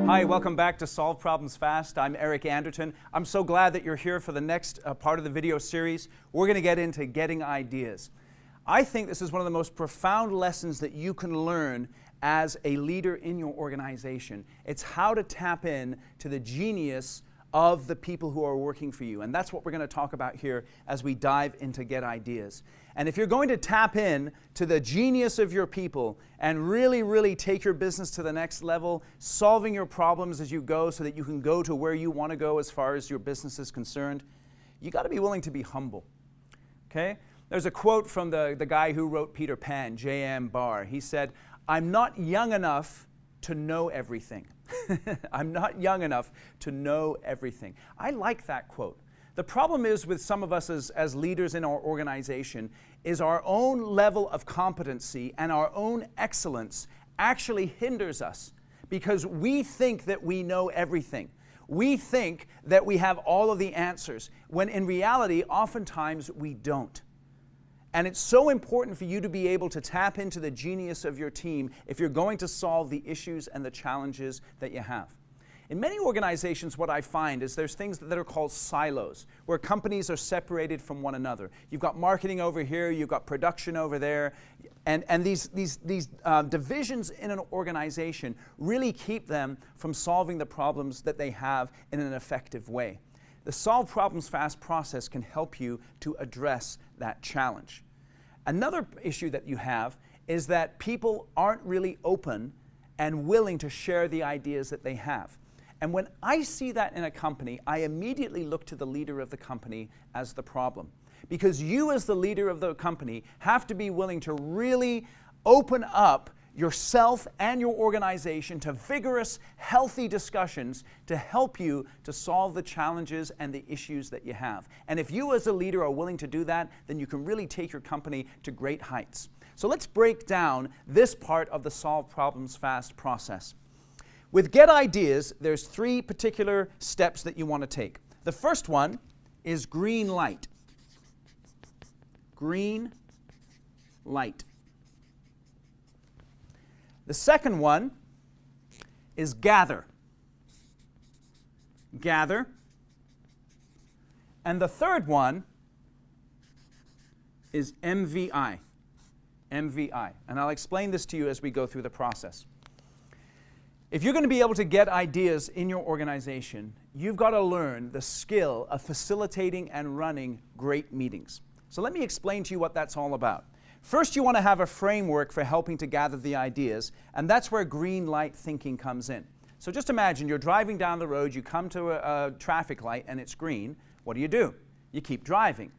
Hi, welcome back to Solve Problems Fast. I'm Eric Anderton. I'm so glad that you're here for the next part of the video series. We're going to get into getting ideas. I think this is one of the most profound lessons that you can learn as a leader in your organization. It's how to tap in to the genius of the people who are working for you. And that's what we're going to talk about here as we dive into Get Ideas. And if you're going to tap in to the genius of your people and really take your business to the next level, solving your problems as you go so that you can go to where you want to go as far as your business is concerned, you got to be willing to be humble. Okay? There's a quote from the guy who wrote Peter Pan, J.M. Barr. He said, "I'm not young enough to know everything." I'm not young enough to know everything. I like that quote. The problem is with some of us as leaders in our organization is our own level of competency and our own excellence actually hinders us because we think that we know everything. We think that we have all of the answers, when in reality, oftentimes we don't. And it's so important for you to be able to tap into the genius of your team if you're going to solve the issues and the challenges that you have. In many organizations, what I find is there's things that are called silos, where companies are separated from one another. You've got marketing over here, you've got production over there, and these divisions in an organization really keep them from solving the problems that they have in an effective way. The Solve Problems Fast process can help you to address that challenge. Another issue that you have is that people aren't really open and willing to share the ideas that they have. And when I see that in a company, I immediately look to the leader of the company as the problem. Because you as the leader of the company have to be willing to really open up yourself and your organization to vigorous, healthy discussions to help you to solve the challenges and the issues that you have. And if you as a leader are willing to do that, then you can really take your company to great heights. So let's break down this part of the Solve Problems Fast process. With Get Ideas, there's 3 particular steps that you want to take. The first one is green light. Green light. The second one is gather. Gather. And the third one is MVI. MVI. And I'll explain this to you as we go through the process. If you're going to be able to get ideas in your organization, you've got to learn the skill of facilitating and running great meetings. So let me explain to you what that's all about. First, you want to have a framework for helping to gather the ideas, and that's where green light thinking comes in. So just imagine you're driving down the road, you come to a traffic light and it's green. What do? You keep driving.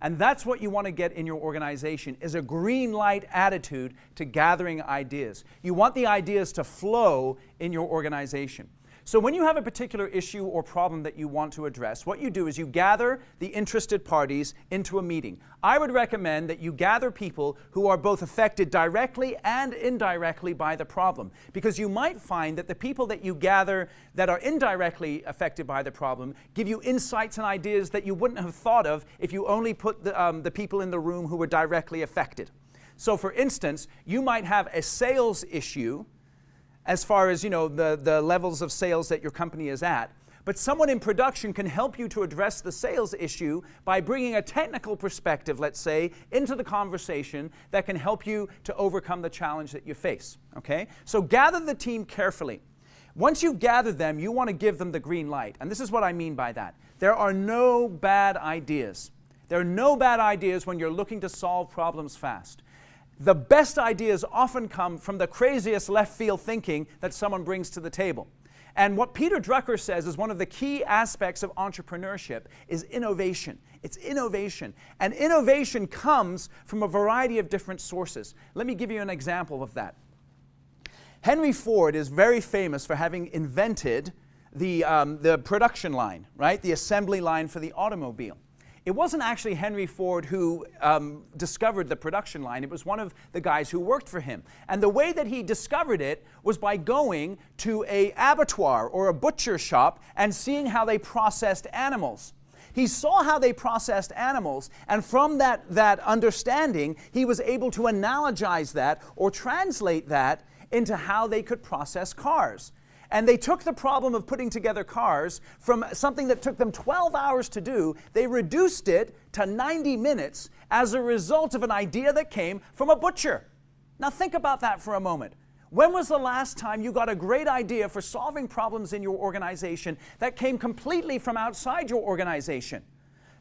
And that's what you want to get in your organization, is a green light attitude to gathering ideas. You want the ideas to flow in your organization. So when you have a particular issue or problem that you want to address, what you do is you gather the interested parties into a meeting. I would recommend that you gather people who are both affected directly and indirectly by the problem, because you might find that the people that you gather that are indirectly affected by the problem give you insights and ideas that you wouldn't have thought of if you only put the people in the room who were directly affected. So for instance, you might have a sales issue as far as, the levels of sales that your company is at. But someone in production can help you to address the sales issue by bringing a technical perspective, let's say, into the conversation that can help you to overcome the challenge that you face, okay? So gather the team carefully. Once you've gathered them, you want to give them the green light. And this is what I mean by that. There are no bad ideas. There are no bad ideas when you're looking to solve problems fast. The best ideas often come from the craziest left field thinking that someone brings to the table. And what Peter Drucker says is one of the key aspects of entrepreneurship is innovation. It's innovation. And innovation comes from a variety of different sources. Let me give you an example of that. Henry Ford is very famous for having invented the production line, right? The assembly line for the automobile. It wasn't actually Henry Ford who discovered the production line. It was one of the guys who worked for him. And the way that he discovered it was by going to an abattoir or a butcher shop and seeing how they processed animals. He saw how they processed animals, and from that understanding, he was able to analogize that or translate that into how they could process cars. And they took the problem of putting together cars from something that took them 12 hours to do, they reduced it to 90 minutes as a result of an idea that came from a butcher. Now think about that for a moment. When was the last time you got a great idea for solving problems in your organization that came completely from outside your organization?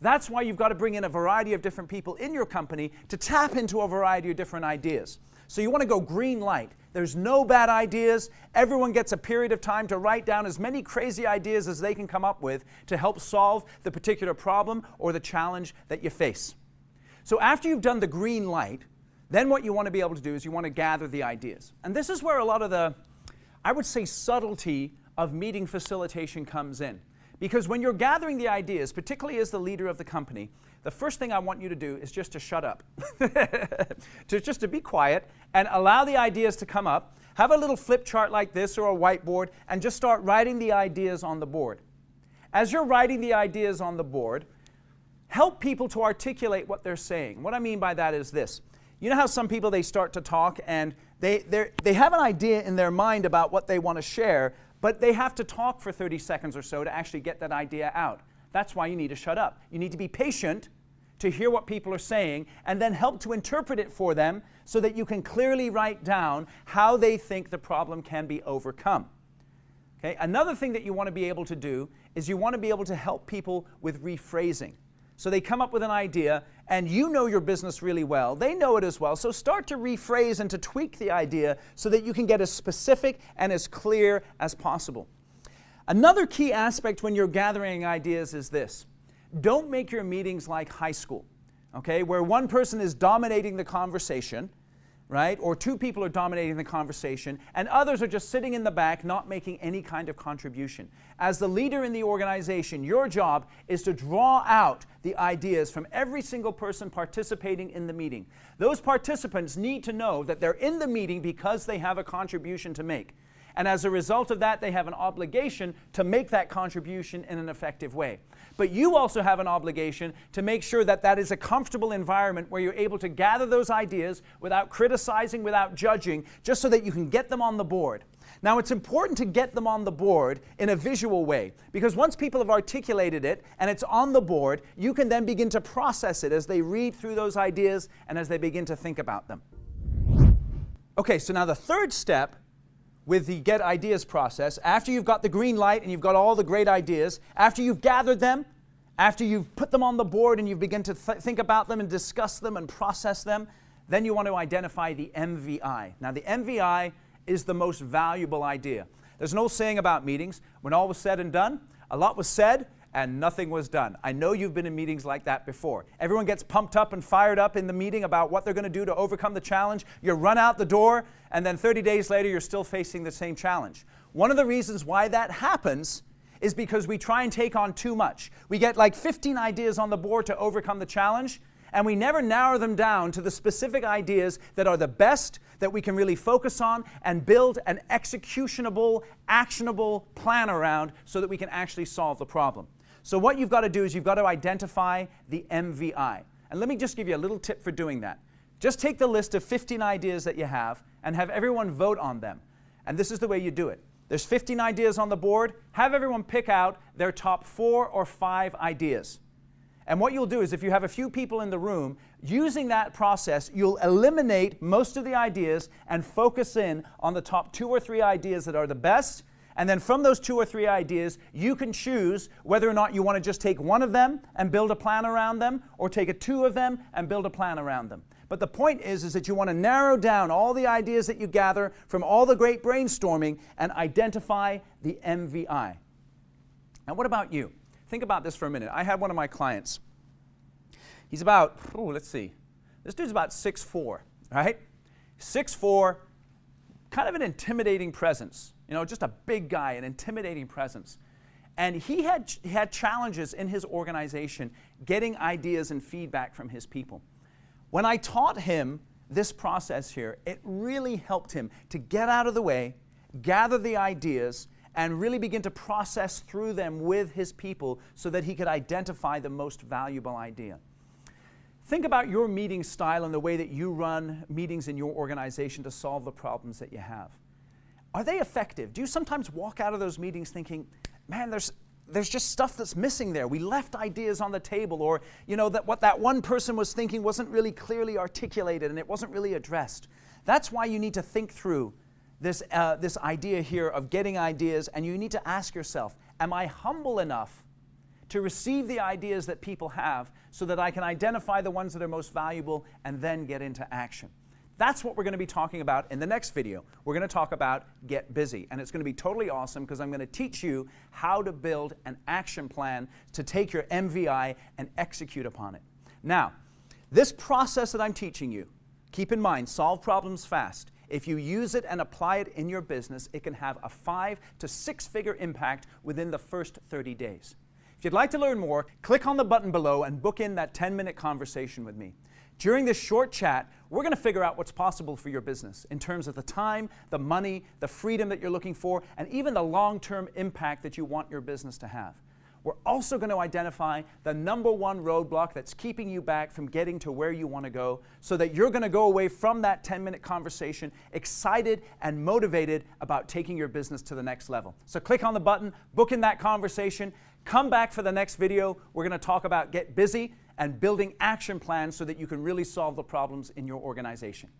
That's why you've got to bring in a variety of different people in your company to tap into a variety of different ideas. So you want to go green light. There's no bad ideas. Everyone gets a period of time to write down as many crazy ideas as they can come up with to help solve the particular problem or the challenge that you face. So after you've done the green light, then what you want to be able to do is you want to gather the ideas. And this is where a lot of the, I would say, subtlety of meeting facilitation comes in. Because when you're gathering the ideas, particularly as the leader of the company, the first thing I want you to do is just to shut up. just to be quiet and allow the ideas to come up. Have a little flip chart like this or a whiteboard and just start writing the ideas on the board. As you're writing the ideas on the board, help people to articulate what they're saying. What I mean by that is this. You know how some people, they start to talk and they have an idea in their mind about what they want to share, but they have to talk for 30 seconds or so to actually get that idea out. That's why you need to shut up. You need to be patient to hear what people are saying and then help to interpret it for them so that you can clearly write down how they think the problem can be overcome. Okay? Another thing that you want to be able to do is you want to be able to help people with rephrasing. So they come up with an idea, and you know your business really well. They know it as well. So start to rephrase and to tweak the idea so that you can get as specific and as clear as possible. Another key aspect when you're gathering ideas is this. Don't make your meetings like high school, okay, where one person is dominating the conversation, right, or two people are dominating the conversation, and others are just sitting in the back not making any kind of contribution. As the leader in the organization, your job is to draw out the ideas from every single person participating in the meeting. Those participants need to know that they're in the meeting because they have a contribution to make. And as a result of that, they have an obligation to make that contribution in an effective way. But you also have an obligation to make sure that that is a comfortable environment where you're able to gather those ideas without criticizing, without judging, just so that you can get them on the board. Now, it's important to get them on the board in a visual way, because once people have articulated it and it's on the board, you can then begin to process it as they read through those ideas and as they begin to think about them. Okay, so now the third step with the get ideas process, after you've got the green light and you've got all the great ideas, after you've gathered them, after you've put them on the board and you begin to think about them and discuss them and process them, then you want to identify the MVI. Now the MVI is the most valuable idea. There's an old saying about meetings, when all was said and done, a lot was said and nothing was done. I know you've been in meetings like that before. Everyone gets pumped up and fired up in the meeting about what they're going to do to overcome the challenge. You run out the door, and then 30 days later, you're still facing the same challenge. One of the reasons why that happens is because we try and take on too much. We get like 15 ideas on the board to overcome the challenge, and we never narrow them down to the specific ideas that are the best, that we can really focus on and build an executionable, actionable plan around so that we can actually solve the problem. So what you've got to do is you've got to identify the MVI. And let me just give you a little tip for doing that. Just take the list of 15 ideas that you have and have everyone vote on them. And this is the way you do it. There's 15 ideas on the board. Have everyone pick out their top 4 or 5 ideas. And what you'll do is if you have a few people in the room, using that process, you'll eliminate most of the ideas and focus in on the top 2 or 3 ideas that are the best. And then from those 2 or 3 ideas, you can choose whether or not you want to just take one of them and build a plan around them, or take 2 of them and build a plan around them. But the point is that you want to narrow down all the ideas that you gather from all the great brainstorming and identify the MVI. Now, what about you? Think about this for a minute. I had one of my clients. He's about, let's see, this dude's about 6'4", right? 6'4", kind of an intimidating presence. You know, just a big guy, an intimidating presence. And he had challenges in his organization getting ideas and feedback from his people. When I taught him this process here, it really helped him to get out of the way, gather the ideas, and really begin to process through them with his people so that he could identify the most valuable idea. Think about your meeting style and the way that you run meetings in your organization to solve the problems that you have. Are they effective? Do you sometimes walk out of those meetings thinking, man, there's just stuff that's missing there. We left ideas on the table, or that what that one person was thinking wasn't really clearly articulated and it wasn't really addressed. That's why you need to think through this idea here of getting ideas, and you need to ask yourself, am I humble enough to receive the ideas that people have so that I can identify the ones that are most valuable and then get into action? That's what we're going to be talking about in the next video. We're going to talk about get busy, and it's going to be totally awesome because I'm going to teach you how to build an action plan to take your MVI and execute upon it. Now, this process that I'm teaching you, keep in mind, solve problems fast. If you use it and apply it in your business, it can have a 5 to 6 figure impact within the first 30 days. If you'd like to learn more, click on the button below and book in that 10-minute conversation with me. During this short chat, we're going to figure out what's possible for your business in terms of the time, the money, the freedom that you're looking for, and even the long-term impact that you want your business to have. We're also going to identify the #1 roadblock that's keeping you back from getting to where you want to go, so that you're going to go away from that 10-minute conversation excited and motivated about taking your business to the next level. So click on the button, book in that conversation, come back for the next video. We're going to talk about get busy and building action plans so that you can really solve the problems in your organization.